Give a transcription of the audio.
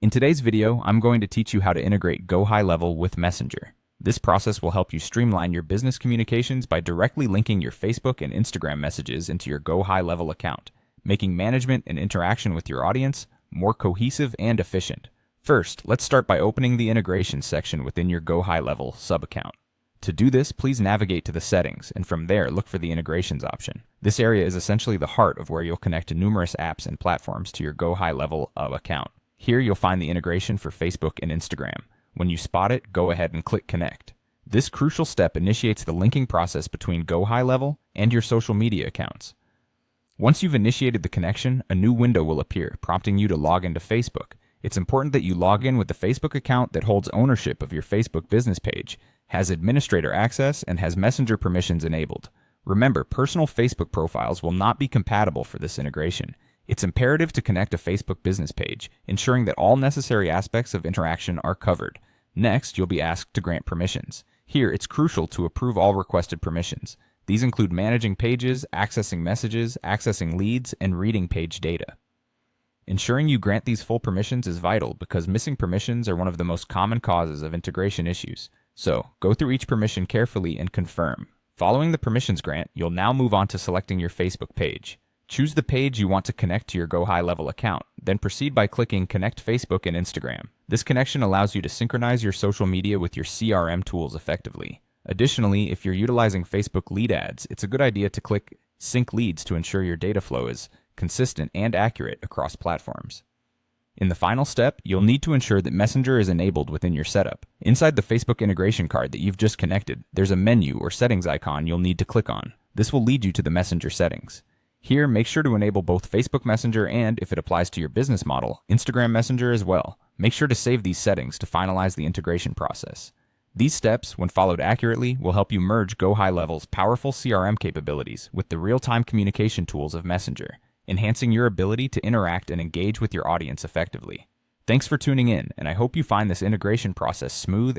In today's video, I'm going to teach you how to integrate GoHighLevel with Messenger. This process will help you streamline your business communications by directly linking your Facebook and Instagram messages into your GoHighLevel account, making management and interaction with your audience more cohesive and efficient. First, let's start by opening the integration section within your GoHighLevel sub-account. To do this, please navigate to the settings, and from there, look for the integrations option. This area is essentially the heart of where you'll connect numerous apps and platforms to your GoHighLevel account. Here you'll find the integration for Facebook and Instagram. When you spot it, go ahead and click Connect. This crucial step initiates the linking process between GoHighLevel and your social media accounts. Once you've initiated the connection, a new window will appear, prompting you to log into Facebook. It's important that you log in with the Facebook account that holds ownership of your Facebook business page, has administrator access, and has Messenger permissions enabled. Remember, personal Facebook profiles will not be compatible for this integration. It's imperative to connect a Facebook business page, ensuring that all necessary aspects of interaction are covered. Next, you'll be asked to grant permissions. Here, it's crucial to approve all requested permissions. These include managing pages, accessing messages, accessing leads, and reading page data. Ensuring you grant these full permissions is vital because missing permissions are one of the most common causes of integration issues. So, go through each permission carefully and confirm. Following the permissions grant, you'll now move on to selecting your Facebook page. Choose the page you want to connect to your GoHighLevel account, then proceed by clicking Connect Facebook and Instagram. This connection allows you to synchronize your social media with your CRM tools effectively. Additionally, if you're utilizing Facebook lead ads, it's a good idea to click Sync Leads to ensure your data flow is consistent and accurate across platforms. In the final step, you'll need to ensure that Messenger is enabled within your setup. Inside the Facebook integration card that you've just connected, there's a menu or settings icon you'll need to click on. This will lead you to the Messenger settings. Here, make sure to enable both Facebook Messenger and, if it applies to your business model, Instagram Messenger as well. Make sure to save these settings to finalize the integration process. These steps, when followed accurately, will help you merge GoHighLevel's powerful CRM capabilities with the real-time communication tools of Messenger, enhancing your ability to interact and engage with your audience effectively. Thanks for tuning in, and I hope you find this integration process smooth